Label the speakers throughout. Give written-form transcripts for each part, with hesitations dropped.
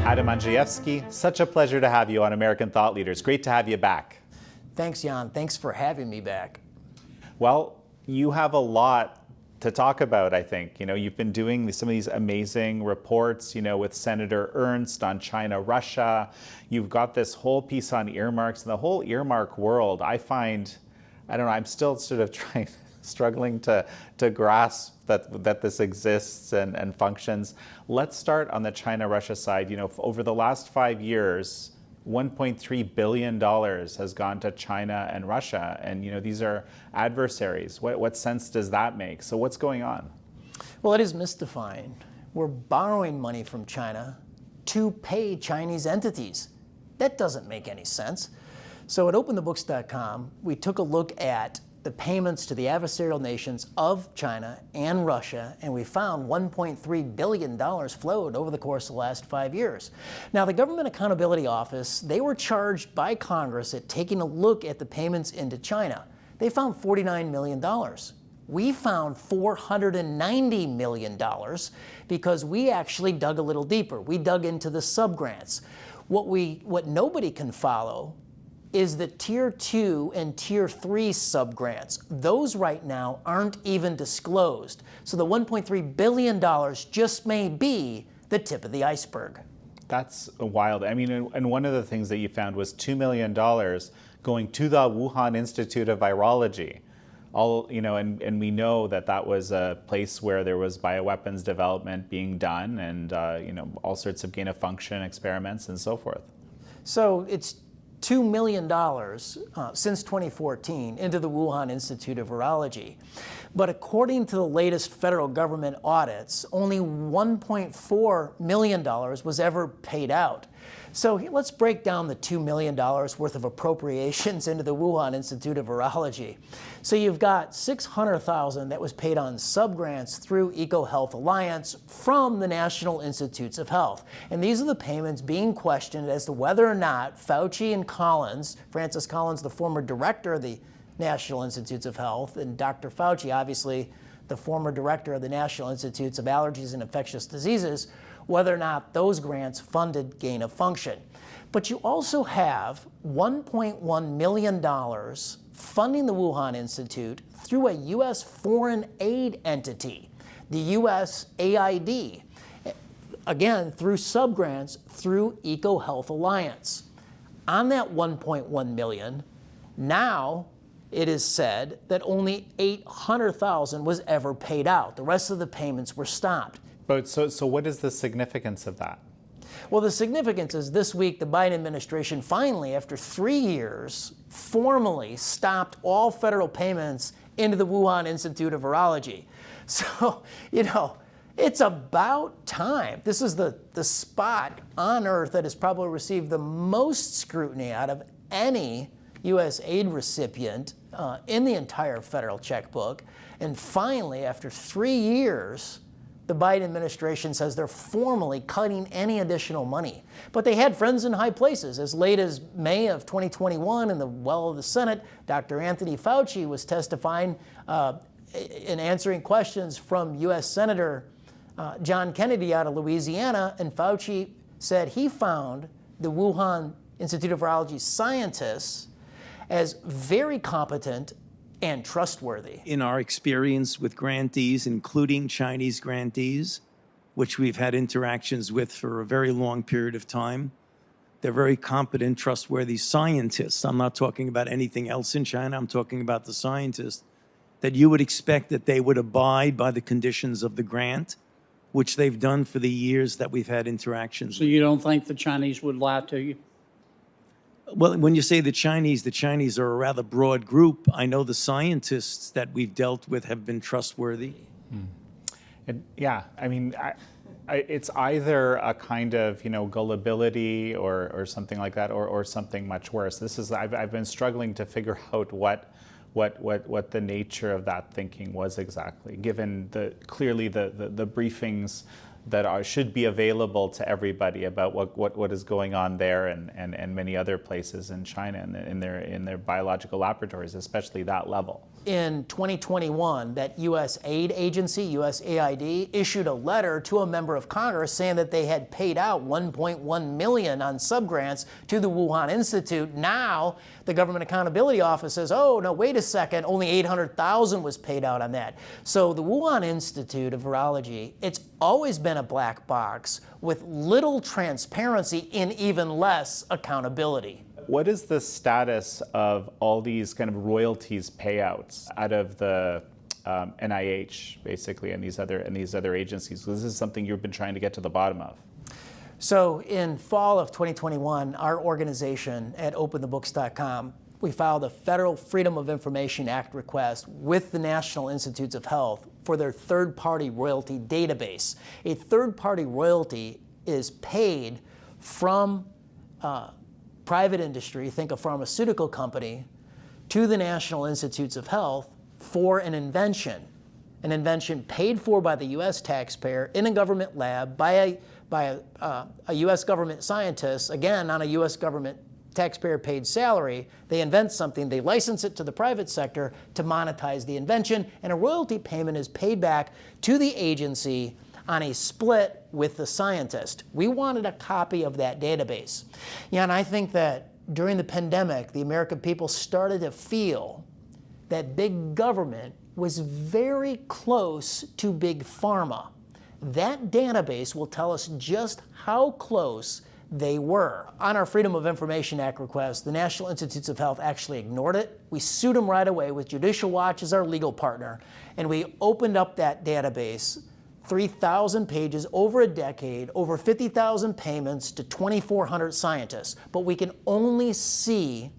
Speaker 1: Adam Andrzejewski, such a pleasure to have you on American Thought Leaders. Great to have you back.
Speaker 2: Thanks, Jan. Thanks for having me back.
Speaker 1: Well, you have a lot to talk about, I think. You know, you've been doing some of these amazing reports, you know, with Senator Ernst on China, Russia. You've got this whole piece on earmarks, and the whole earmark world, I find, I don't know, I'm still sort of struggling to grasp that this exists and functions. Let's start on the China-Russia side. You know, over the last 5 years, $1.3 billion has gone to China and Russia. And, you know, these are adversaries. What sense does that make? So what's going on?
Speaker 2: Well, it is mystifying. We're borrowing money from China to pay Chinese entities. That doesn't make any sense. So at openthebooks.com, we took a look at the payments to the adversarial nations of China and Russia, and we found $1.3 billion flowed over the course of the last 5 years. Now, the Government Accountability Office, they were charged by Congress at taking a look at the payments into China. They found $49 million. We found $490 million because we actually dug a little deeper. We dug into the subgrants. What nobody can follow is the Tier 2 and Tier 3 subgrants. Those right now aren't even disclosed. So the $1.3 billion just may be the tip of the iceberg.
Speaker 1: That's wild. I mean, and one of the things that you found was $2 million going to the Wuhan Institute of Virology. You know, and we know that that was a place where there was bioweapons development being done and, you know, all sorts of gain-of-function experiments and so forth.
Speaker 2: So it's $2 million since 2014 into the Wuhan Institute of Virology. But according to the latest federal government audits, only $1.4 million was ever paid out. So let's break down the $2 million worth of appropriations into the Wuhan Institute of Virology. So you've got $600,000 that was paid on subgrants through EcoHealth Alliance from the National Institutes of Health. And these are the payments being questioned as to whether or not Fauci and Collins, Francis Collins, the former director of the National Institutes of Health, and Dr. Fauci, obviously the former director of the National Institutes of Allergies and Infectious Diseases, whether or not those grants funded gain of function. But you also have $1.1 million funding the Wuhan Institute through a U.S. foreign aid entity, the USAID, again, through subgrants through EcoHealth Alliance. On that $1.1 million, now it is said that only $800,000 was ever paid out. The rest of the payments were stopped.
Speaker 1: But so what is the significance of that?
Speaker 2: Well, the significance is this week the Biden administration finally, after 3 years, formally stopped all federal payments into the Wuhan Institute of Virology. So, you know, it's about time. This is the spot on earth that has probably received the most scrutiny out of any U.S. aid recipient in the entire federal checkbook. And finally, after 3 years, the Biden administration says they're formally cutting any additional money. But they had friends in high places. As late as May of 2021 in the well of the Senate, Dr. Anthony Fauci was testifying in answering questions from U.S. Senator John Kennedy out of Louisiana, and Fauci said he found the Wuhan Institute of Virology scientists as very competent and trustworthy.
Speaker 3: In our experience with grantees, including Chinese grantees, which we've had interactions with for a very long period of time, they're very competent, trustworthy scientists. I'm not talking about anything else in China. I'm talking about the scientists that you would expect that they would abide by the conditions of the grant, which they've done for the years that we've had interactions.
Speaker 4: So you don't think the Chinese would lie to you?
Speaker 3: Well, when you say the Chinese are a rather broad group. I know the scientists that we've dealt with have been trustworthy.
Speaker 1: Yeah, I mean, it's either a kind of, you know, gullibility or something like that, or something much worse. This is I've been struggling to figure out what the nature of that thinking was exactly, given clearly the briefings that should be available to everybody about what is going on there and many other places in China and in their biological laboratories, especially that level.
Speaker 2: in 2021 that U.S. aid agency, USAID, issued a letter to a member of Congress saying that they had paid out $1.1 million on subgrants to the Wuhan Institute. Now the Government Accountability Office says, oh, no, wait a second, only $800,000 was paid out on that. So the Wuhan Institute of Virology, it's always been a black box with little transparency and even less accountability.
Speaker 1: What is the status of all these kind of royalties payouts out of the NIH, basically, and these other agencies? This is something you've been trying to get to the bottom of.
Speaker 2: So in fall of 2021, our organization at openthebooks.com, we filed a Federal Freedom of Information Act request with the National Institutes of Health for their third-party royalty database. A third-party royalty is paid from private industry, think a pharmaceutical company, to the National Institutes of Health for an invention paid for by the U.S. taxpayer in a government lab by a U.S. government scientist, again, on a U.S. government taxpayer-paid salary. They invent something, they license it to the private sector to monetize the invention, and a royalty payment is paid back to the agency on a split with the scientist. We wanted a copy of that database. Yeah, and I think that during the pandemic, the American people started to feel that big government was very close to big pharma. That database will tell us just how close they were. On our Freedom of Information Act request, the National Institutes of Health actually ignored it. We sued them right away with Judicial Watch as our legal partner, and we opened up that database, 3,000 pages, over a decade, over 50,000 payments to 2,400 scientists. But we can only see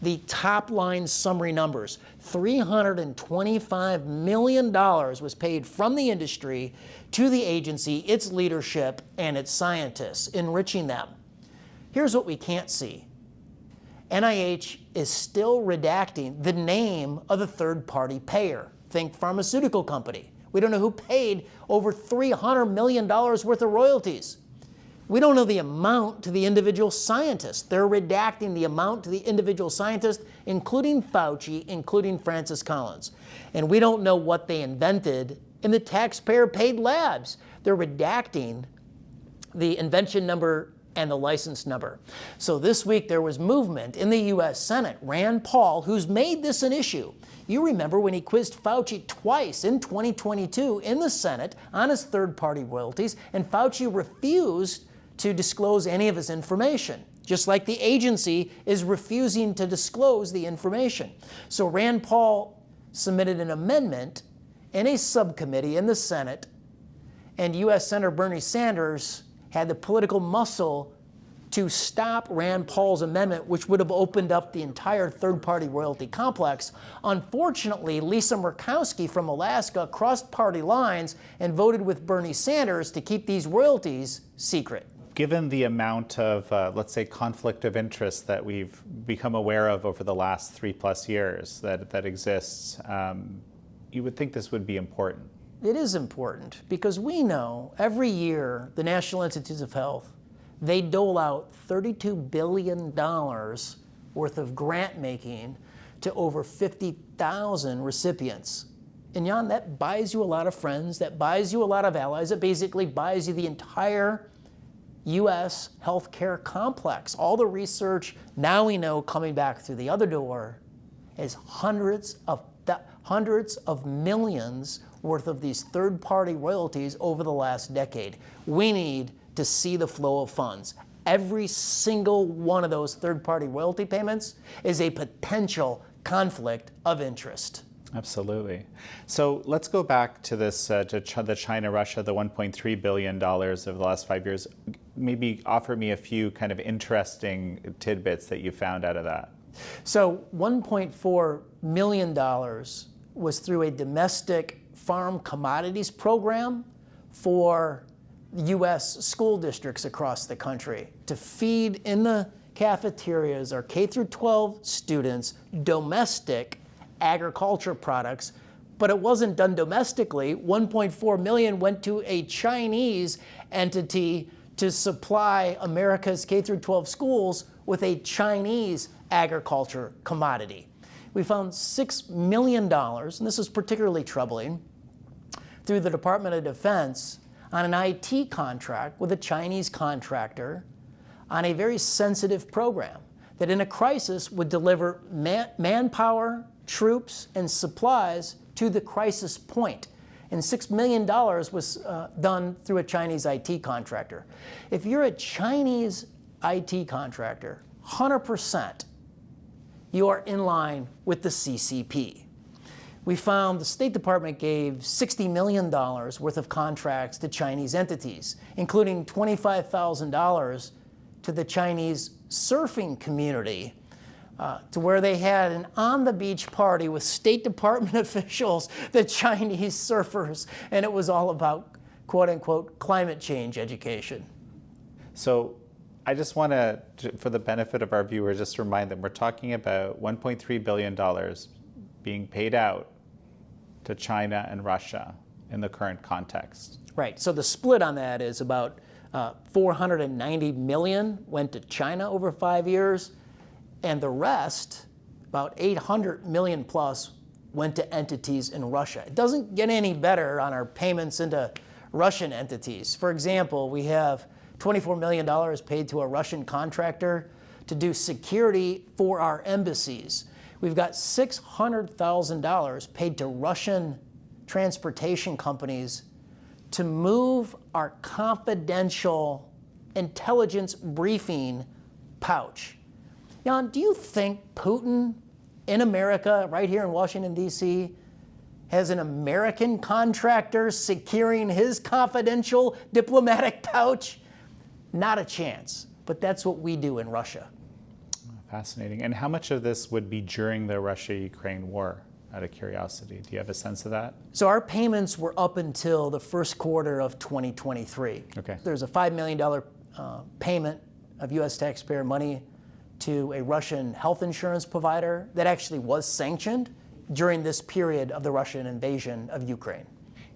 Speaker 2: the top line summary numbers. $325 million was paid from the industry to the agency, its leadership, and its scientists, enriching them. Here's what we can't see. NIH is still redacting the name of the third-party payer. Think pharmaceutical company. We don't know who paid over $300 million worth of royalties. We don't know the amount to the individual scientist. They're redacting the amount to the individual scientist, including Fauci, including Francis Collins. And we don't know what they invented in the taxpayer-paid labs. They're redacting the invention number and the license number. So this week there was movement in the U.S. Senate. Rand Paul, who's made this an issue. You remember when he quizzed Fauci twice in 2022 in the Senate on his third-party royalties, and Fauci refused to disclose any of his information, just like the agency is refusing to disclose the information. So Rand Paul submitted an amendment in a subcommittee in the Senate, and U.S. Senator Bernie Sanders had the political muscle to stop Rand Paul's amendment, which would have opened up the entire third-party royalty complex. Unfortunately, Lisa Murkowski from Alaska crossed party lines and voted with Bernie Sanders to keep these royalties secret.
Speaker 1: Given the amount of, let's say, conflict of interest that we've become aware of over the last 3+ years that exists, you would think this would be important.
Speaker 2: It is important because we know every year the National Institutes of Health, they dole out $32 billion worth of grant making to over 50,000 recipients. And Jan, that buys you a lot of friends, that buys you a lot of allies, it basically buys you the entire U.S. healthcare complex. All the research now we know coming back through the other door is hundreds of millions worth of these third-party royalties over the last decade. We need to see the flow of funds. Every single one of those third-party royalty payments is a potential conflict of interest.
Speaker 1: Absolutely. So let's go back to this, to the China-Russia, the $1.3 billion over the last 5 years. Maybe offer me a few kind of interesting tidbits that you found out of that.
Speaker 2: So $1.4 million was through a domestic farm commodities program for U.S. school districts across the country to feed in the cafeterias our K-12 students domestic agriculture products, but it wasn't done domestically. 1.4 million went to a Chinese entity to supply America's K-12 schools with a Chinese agriculture commodity. We found $6 million, and this is particularly troubling, through the Department of Defense on an IT contract with a Chinese contractor on a very sensitive program that in a crisis would deliver manpower, troops, and supplies to the crisis point. And $6 million was done through a Chinese IT contractor. If you're a Chinese IT contractor, 100%, you are in line with the CCP. We found the State Department gave $60 million worth of contracts to Chinese entities, including $25,000 to the Chinese surfing community, to where they had an on-the-beach party with State Department officials, the Chinese surfers, and it was all about, quote-unquote, climate change education.
Speaker 1: So I just want to, for the benefit of our viewers, just remind them, we're talking about $1.3 billion being paid out to China and Russia in the current context.
Speaker 2: Right, so the split on that is about $490 million went to China over 5 years, and the rest, about $800 million plus, went to entities in Russia. It doesn't get any better on our payments into Russian entities. For example, we have $24 million paid to a Russian contractor to do security for our embassies. We've got $600,000 paid to Russian transportation companies to move our confidential intelligence briefing pouch. Jan, do you think Putin in America, right here in Washington, D.C., has an American contractor securing his confidential diplomatic pouch? Not a chance, but that's what we do in Russia.
Speaker 1: Fascinating. And how much of this would be during the Russia-Ukraine war, out of curiosity? Do you have a sense of that?
Speaker 2: So our payments were up until the first quarter of 2023.
Speaker 1: Okay.
Speaker 2: There's a $5 million payment of U.S. taxpayer money to a Russian health insurance provider that actually was sanctioned during this period of the Russian invasion of Ukraine.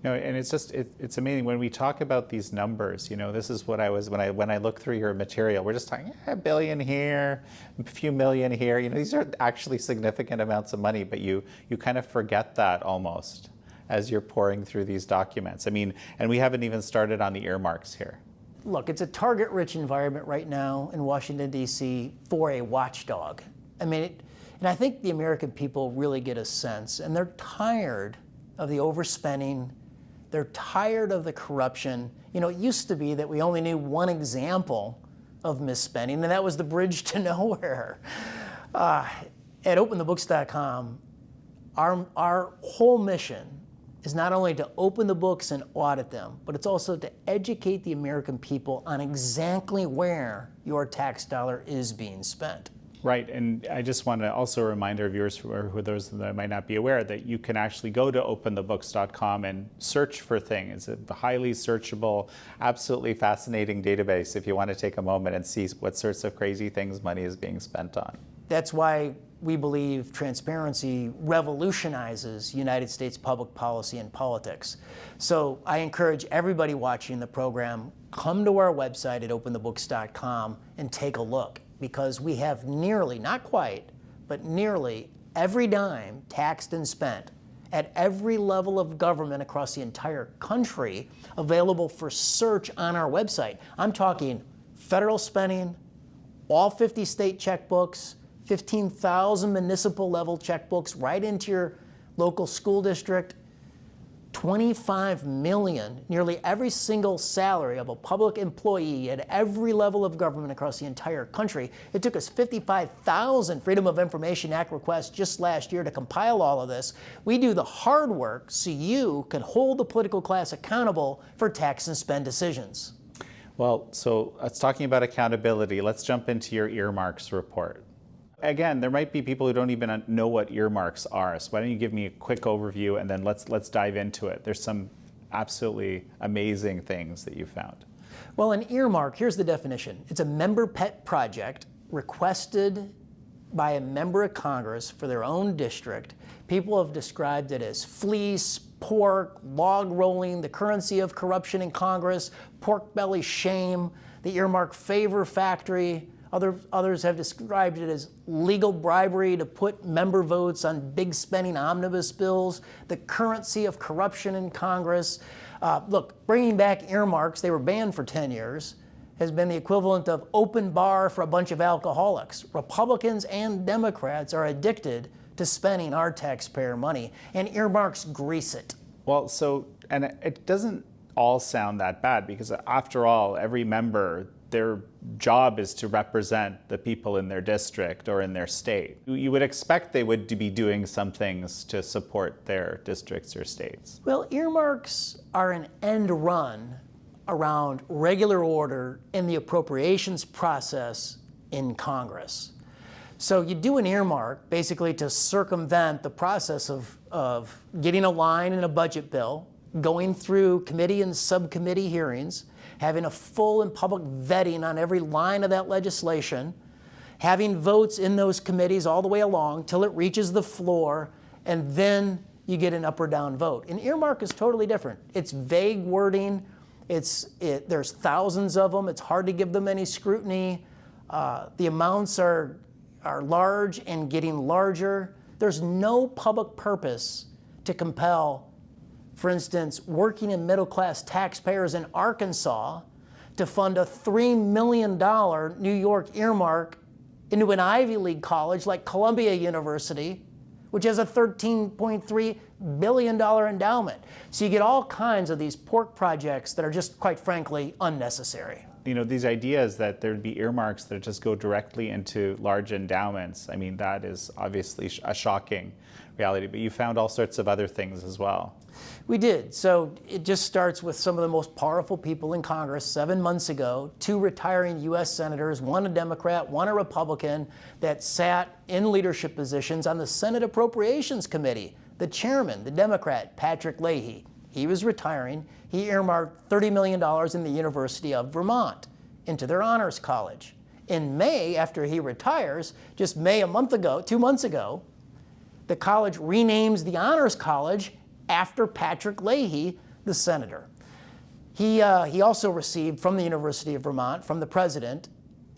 Speaker 1: You know, and it's just, it's amazing when we talk about these numbers. You know, this is what I was, when I look through your material, we're just talking $1 billion here, a few million here. You know, these are actually significant amounts of money, but you kind of forget that almost as you're pouring through these documents. I mean, and we haven't even started on the earmarks here.
Speaker 2: Look, it's a target-rich environment right now in Washington, D.C. for a watchdog. I mean, and I think the American people really get a sense, and they're tired of the overspending. They're tired of the corruption. You know, it used to be that we only knew one example of misspending, and that was the bridge to nowhere. At openthebooks.com, our whole mission is not only to open the books and audit them, but it's also to educate the American people on exactly where your tax dollar is being spent.
Speaker 1: Right, and I just want to also remind our viewers, who those that might not be aware, that you can actually go to openthebooks.com and search for things. It's a highly searchable, absolutely fascinating database if you want to take a moment and see what sorts of crazy things money is being spent on.
Speaker 2: That's why we believe transparency revolutionizes United States public policy and politics. So I encourage everybody watching the program, come to our website at openthebooks.com and take a look, because we have nearly, not quite, but nearly every dime taxed and spent at every level of government across the entire country available for search on our website. I'm talking federal spending, all 50 state checkbooks, 15,000 municipal level checkbooks right into your local school district, 25 million, nearly every single salary of a public employee at every level of government across the entire country. It took us 55,000 Freedom of Information Act requests just last year to compile all of this. We do the hard work so you can hold the political class accountable for tax and spend decisions.
Speaker 1: Well, so let's talking about accountability. Let's jump into your earmarks report. Again, there might be people who don't even know what earmarks are. So why don't you give me a quick overview, and then let's dive into it. There's some absolutely amazing things that you found.
Speaker 2: Well, an earmark, here's the definition. It's a member pet project requested by a member of Congress for their own district. People have described it as fleece, pork, log rolling, the currency of corruption in Congress, pork belly shame, the earmark favor factory, Others have described it as legal bribery to put member votes on big spending omnibus bills, the currency of corruption in Congress. Look, bringing back earmarks, they were banned for 10 years, has been the equivalent of open bar for a bunch of alcoholics. Republicans and Democrats are addicted to spending our taxpayer money, and earmarks grease it.
Speaker 1: Well, and it doesn't all sound that bad, because after all, every member, their job is to represent the people in their district or in their state. You would expect they would be doing some things to support their districts or states.
Speaker 2: Well, earmarks are an end run around regular order in the appropriations process in Congress. So you do an earmark basically to circumvent the process of getting a line in a budget bill, going through committee and subcommittee hearings, having a full and public vetting on every line of that legislation, having votes in those committees all the way along till it reaches the floor, and then you get an up or down vote. An earmark is totally different. It's vague wording. There's thousands of them. It's hard to give them any scrutiny. The amounts are large and getting larger. There's no public purpose to compel, for instance, working and middle-class taxpayers in Arkansas to fund a $3 million New York earmark into an Ivy League college like Columbia University, which has a $13.3 billion endowment. So you get all kinds of these pork projects that are just, quite frankly, unnecessary.
Speaker 1: You know, these ideas that there'd be earmarks that just go directly into large endowments, I mean, that is obviously a shocking reality, but you found all sorts of other things as well.
Speaker 2: We did. So it just starts with some of the most powerful people in Congress 7 months ago, 2 retiring U.S. senators, one a Democrat, one a Republican, that sat in leadership positions on the Senate Appropriations Committee. The chairman, the Democrat, Patrick Leahy, he was retiring. He earmarked $30 million in the University of Vermont into their honors college. In May, after he retires, just May 2 months ago, the college renames the honors college after Patrick Leahy, the senator. He also received from the University of Vermont, from the president,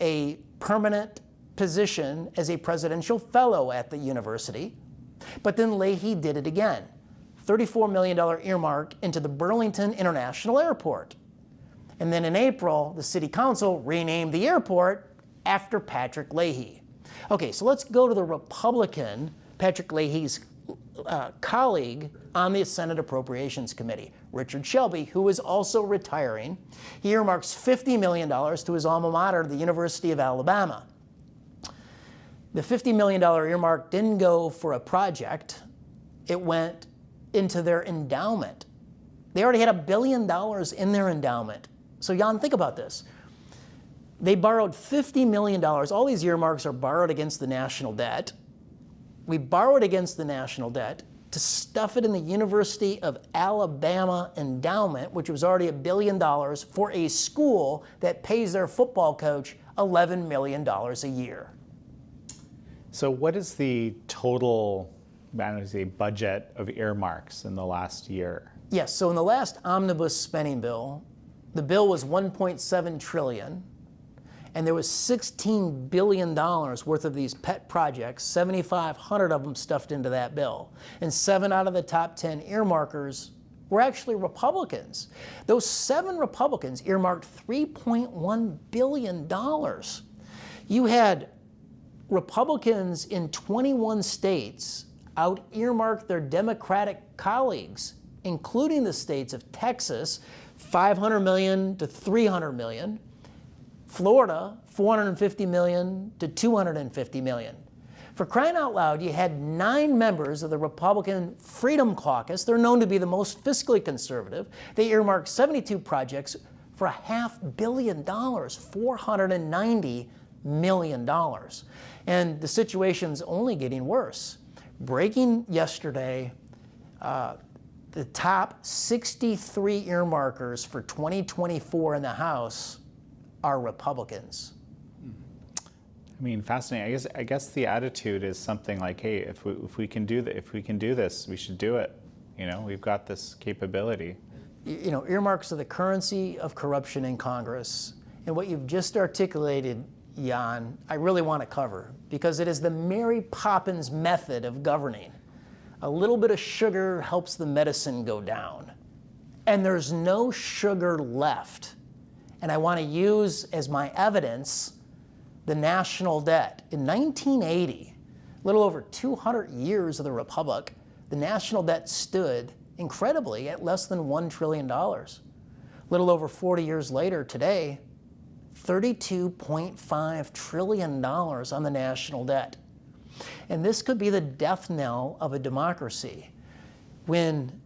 Speaker 2: a permanent position as a presidential fellow at the university. But then Leahy did it again. $34 million earmark into the Burlington International Airport. And then in April, the city council renamed the airport after Patrick Leahy. Okay, so let's go to the Republican, Patrick Leahy's colleague on the Senate Appropriations Committee, Richard Shelby, who is also retiring. He earmarks $50 million to his alma mater, the University of Alabama. The $50 million earmark didn't go for a project. It went into their endowment. They already had $1 billion in their endowment. So Jan, think about this. They borrowed $50 million. All these earmarks are borrowed against the national debt. We borrowed against the national debt to stuff it in the University of Alabama endowment, which was already $1 billion for a school that pays their football coach $11 million a year.
Speaker 1: So what is the total, budget of earmarks in the last year?
Speaker 2: Yes, so in the last omnibus spending bill, the bill was $1.7 trillion, and there was $16 billion worth of these pet projects, 7,500 of them stuffed into that bill. And 7 out of the top 10 earmarkers were actually Republicans. Those 7 Republicans earmarked $3.1 billion. You had Republicans in 21 states out-earmarked their Democratic colleagues, including the states of Texas, $500 million to $300 million, Florida, $450 million to $250 million. For crying out loud, you had 9 members of the Republican Freedom Caucus. They're known to be the most fiscally conservative. They earmarked 72 projects for $500 million, $490 million. And the situation's only getting worse. Breaking yesterday, the top 63 earmarkers for 2024 in the House are Republicans.
Speaker 1: I mean, fascinating. I guess the attitude is something like, hey, if we can do this, we should do it. You know, we've got this capability.
Speaker 2: You know, earmarks are the currency of corruption in Congress. And what you've just articulated, Jan, I really want to cover, because it is the Mary Poppins method of governing. A little bit of sugar helps the medicine go down. And there's no sugar left. And I want to use as my evidence the national debt. In 1980, a little over 200 years of the Republic, the national debt stood incredibly at less than $1 trillion. A little over 40 years later, today, $32.5 trillion on the national debt. And this could be the death knell of a democracy. When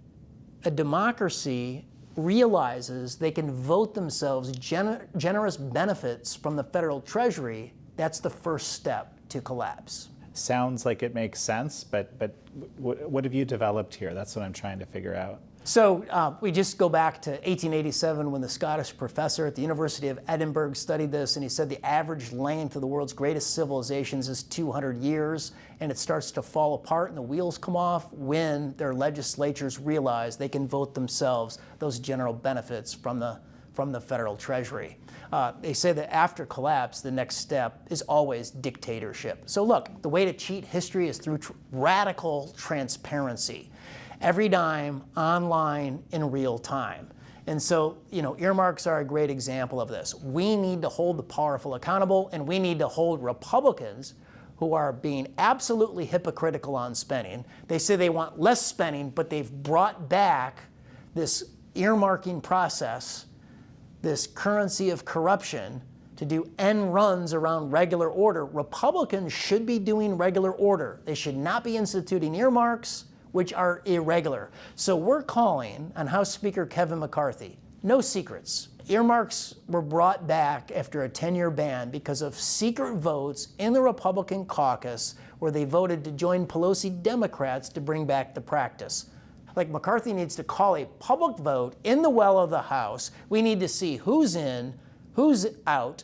Speaker 2: a democracy realizes they can vote themselves generous benefits from the federal treasury, that's the first step to collapse.
Speaker 1: Sounds like it makes sense, but what have you developed here? That's what I'm trying to figure out.
Speaker 2: So we just go back to 1887 when the Scottish professor at the University of Edinburgh studied this, and he said the average length of the world's greatest civilizations is 200 years, and it starts to fall apart and the wheels come off when their legislatures realize they can vote themselves those general benefits from the federal treasury. They say that after collapse, the next step is always dictatorship. So look, the way to cheat history is through radical transparency. Every dime online in real time. And so, earmarks are a great example of this. We need to hold the powerful accountable, and we need to hold Republicans who are being absolutely hypocritical on spending. They say they want less spending, but they've brought back this earmarking process, this currency of corruption, to do end runs around regular order. Republicans should be doing regular order. They should not be instituting earmarks, which are irregular. So we're calling on House Speaker Kevin McCarthy. No secrets. Earmarks were brought back after a 10-year ban because of secret votes in the Republican caucus where they voted to join Pelosi Democrats to bring back the practice. Like, McCarthy needs to call a public vote in the well of the House. We need to see who's in, who's out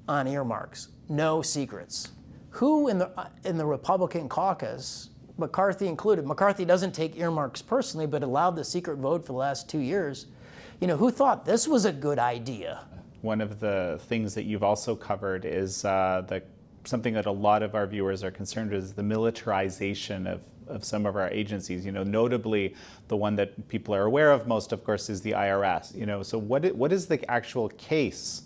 Speaker 2: on earmarks. No secrets. Who in the Republican caucus, McCarthy included, McCarthy doesn't take earmarks personally, but allowed the secret vote for the last 2 years. Who thought this was a good idea?
Speaker 1: One of the things that you've also covered is something that a lot of our viewers are concerned with, is the militarization of some of our agencies. Notably, the one that people are aware of most, of course, is the IRS. So what is the actual case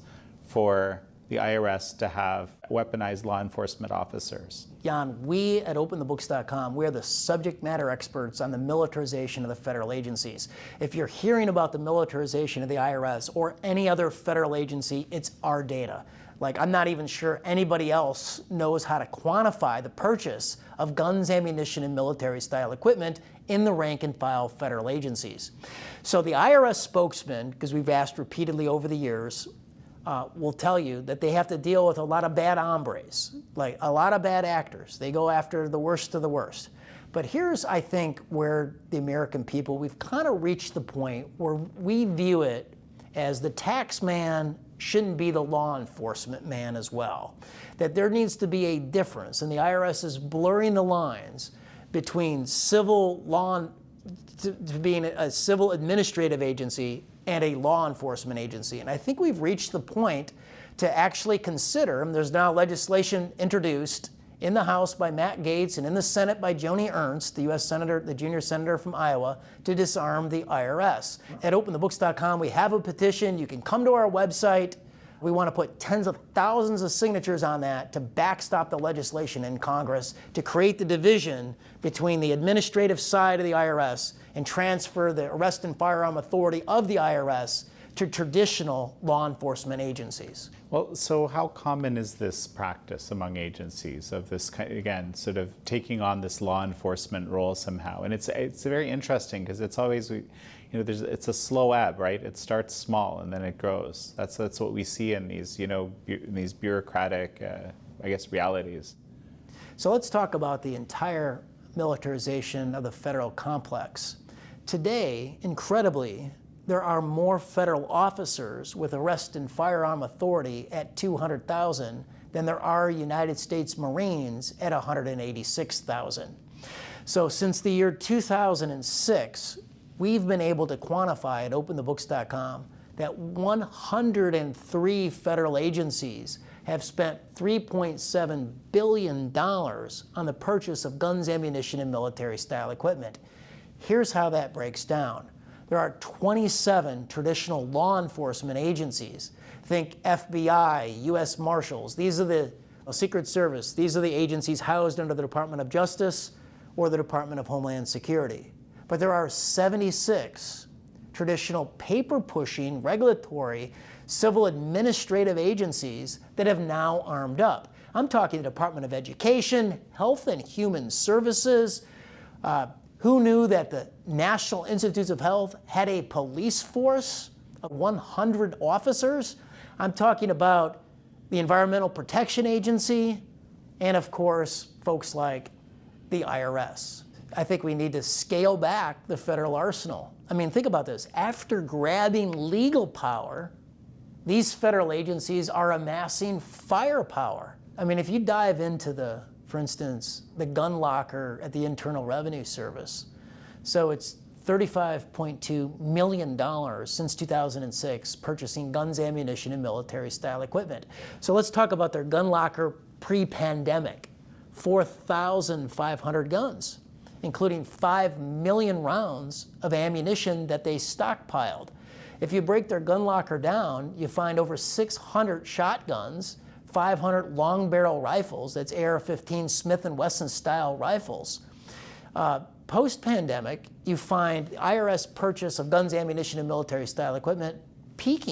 Speaker 1: for the IRS to have weaponized law enforcement officers?
Speaker 2: Jan, we at OpenTheBooks.com, we're the subject matter experts on the militarization of the federal agencies. If you're hearing about the militarization of the IRS or any other federal agency, it's our data. I'm not even sure anybody else knows how to quantify the purchase of guns, ammunition, and military-style equipment in the rank-and-file federal agencies. So the IRS spokesman, because we've asked repeatedly over the years, will tell you that they have to deal with a lot of bad hombres, like a lot of bad actors. They go after the worst of the worst. But here's, I think, where the American people, we've kind of reached the point where we view it as the tax man shouldn't be the law enforcement man as well. That there needs to be a difference, and the IRS is blurring the lines between civil law, to being a civil administrative agency and a law enforcement agency. And I think we've reached the point to actually consider, and there's now legislation introduced in the House by Matt Gaetz and in the Senate by Joni Ernst, the U.S. Senator, the junior senator from Iowa, to disarm the IRS. At OpenTheBooks.com, we have a petition. You can come to our website. We want to put tens of thousands of signatures on that to backstop the legislation in Congress to create the division between the administrative side of the IRS and transfer the arrest and firearm authority of the IRS to traditional law enforcement agencies.
Speaker 1: Well, so how common is this practice among agencies of this, again, sort of taking on this law enforcement role somehow? And it's very interesting because it's always, it's a slow ebb, right? It starts small and then it grows. That's what we see in these, in these bureaucratic, realities.
Speaker 2: So let's talk about the entire militarization of the federal complex. Today, incredibly, there are more federal officers with arrest and firearm authority at 200,000 than there are United States Marines at 186,000. So since the year 2006, we've been able to quantify at OpenTheBooks.com that 103 federal agencies have spent $3.7 billion on the purchase of guns, ammunition, and military-style equipment. Here's how that breaks down. There are 27 traditional law enforcement agencies. Think FBI, U.S. Marshals. These are the Secret Service. These are the agencies housed under the Department of Justice or the Department of Homeland Security. But there are 76 traditional paper-pushing, regulatory, civil administrative agencies that have now armed up. I'm talking the Department of Education, Health and Human Services. Who knew that the National Institutes of Health had a police force of 100 officers? I'm talking about the Environmental Protection Agency, and of course, folks like the IRS. I think we need to scale back the federal arsenal. I mean, think about this. After grabbing legal power, these federal agencies are amassing firepower. I mean, if you dive into for instance, the gun locker at the Internal Revenue Service, so it's $35.2 million since 2006 purchasing guns, ammunition, and military-style equipment. So let's talk about their gun locker pre-pandemic. 4,500 guns, including 5 million rounds of ammunition that they stockpiled. If you break their gun locker down, you find over 600 shotguns, 500 long barrel rifles, that's AR-15 Smith & Wesson style rifles. Post-pandemic, you find the IRS purchase of guns, ammunition, and military style equipment peak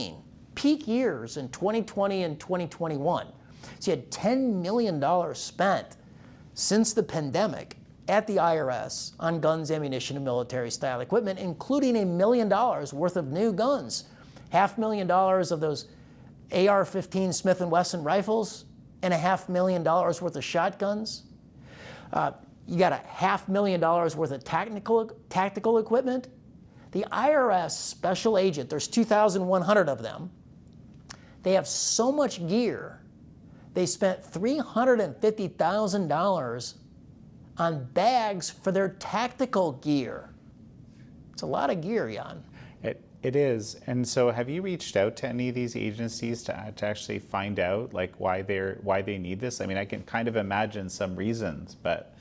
Speaker 2: years in 2020 and 2021. So you had $10 million spent since the pandemic at the IRS on guns, ammunition, and military style equipment, including $1 million worth of new guns. $500,000 of those AR-15 Smith & Wesson rifles and $500,000 worth of shotguns. You got $500,000 worth of tactical equipment. The IRS special agent, there's 2,100 of them. They have so much gear, they spent $350,000 on bags for their tactical gear. It's a lot of gear, Jan.
Speaker 1: It is. And so have you reached out to any of these agencies to actually find out like why they need this? I mean, I can kind of imagine some reasons, but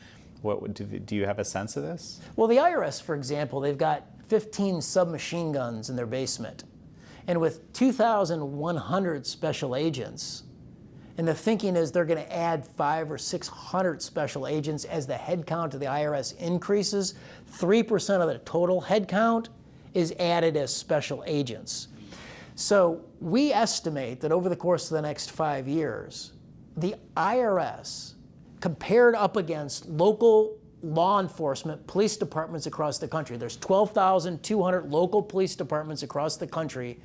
Speaker 1: do you have a sense of this?
Speaker 2: Well, the IRS, for example, they've got 15 submachine guns in their basement. And with 2,100 special agents, and the thinking is they're going to add 500 or 600 special agents as the headcount of the IRS increases. 3% of the total headcount is added as special agents. So we estimate that over the course of the next 5 years, the IRS, compared up against local law enforcement, police departments across the country, there's 12,200 local police departments across the country,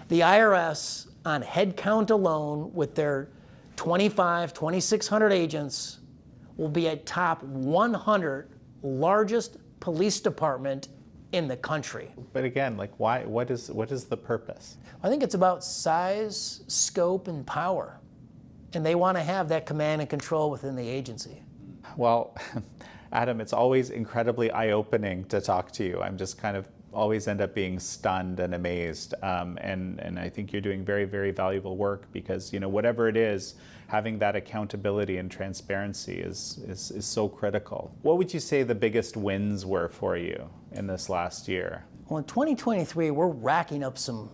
Speaker 2: the IRS on headcount alone with their 2,600 agents will be a top 100 largest police department in the country.
Speaker 1: But again, like why? What is the purpose?
Speaker 2: I think it's about size, scope, and power. And they want to have that command and control within the agency.
Speaker 1: Well, Adam, it's always incredibly eye-opening to talk to you. I'm just kind of always end up being stunned and amazed. And I think you're doing very, very valuable work because, you know, whatever it is, having that accountability and transparency is so critical. What would you say the biggest wins were for you in this last year?
Speaker 2: Well, in 2023, we're racking up some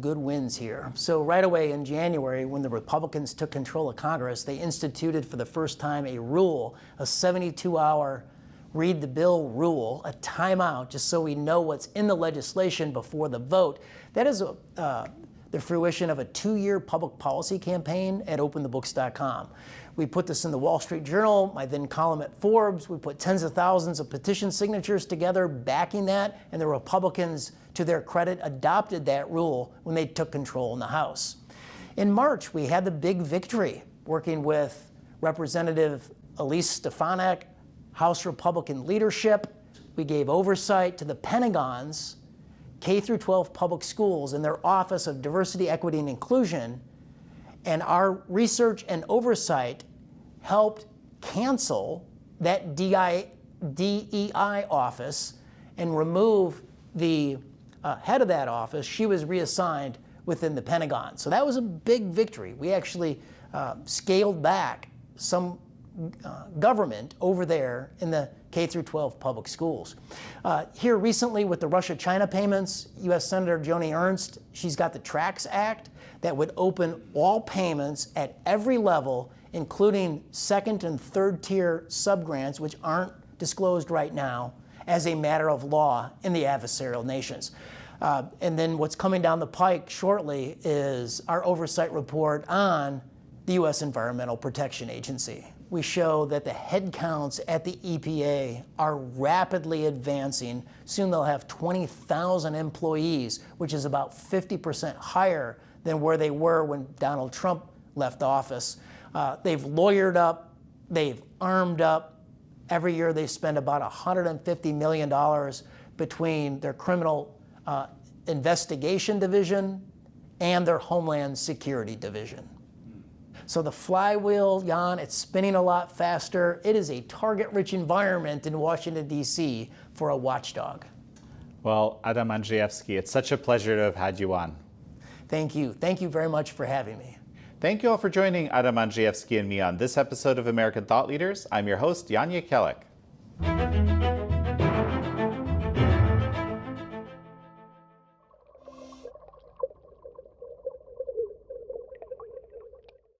Speaker 2: good wins here. So right away in January, when the Republicans took control of Congress, they instituted for the first time a rule, a 72-hour read the bill rule, a timeout, just so we know what's in the legislation before the vote. That is the fruition of a 2-year public policy campaign at openthebooks.com. We put this in the Wall Street Journal, my then column at Forbes. We put tens of thousands of petition signatures together backing that, and the Republicans, to their credit, adopted that rule when they took control in the House. In March, we had the big victory working with Representative Elise Stefanik, House Republican leadership. We gave oversight to the Pentagon's K-12 public schools and their Office of Diversity, Equity, and Inclusion. And our research and oversight helped cancel that DEI office and remove the head of that office. She was reassigned within the Pentagon. So that was a big victory. We actually scaled back some government over there in the K through 12 public schools. Here recently with the Russia-China payments, U.S. Senator Joni Ernst, she's got the TRACS Act that would open all payments at every level, including second and third tier subgrants, which aren't disclosed right now, as a matter of law in the adversarial nations. And then what's coming down the pike shortly is our oversight report on the U.S. Environmental Protection Agency. We show that the headcounts at the EPA are rapidly advancing. Soon they'll have 20,000 employees, which is about 50% higher than where they were when Donald Trump left office. They've lawyered up, they've armed up. Every year they spend about $150 million between their criminal investigation division and their Homeland Security division. So the flywheel, Jan, it's spinning a lot faster. It is a target-rich environment in Washington, D.C. for a watchdog.
Speaker 1: Well, Adam Andrzejewski, it's such a pleasure to have had you on.
Speaker 2: Thank you. Thank you very much for having me.
Speaker 1: Thank you all for joining Adam Andrzejewski and me on this episode of American Thought Leaders. I'm your host, Jan Jekielek.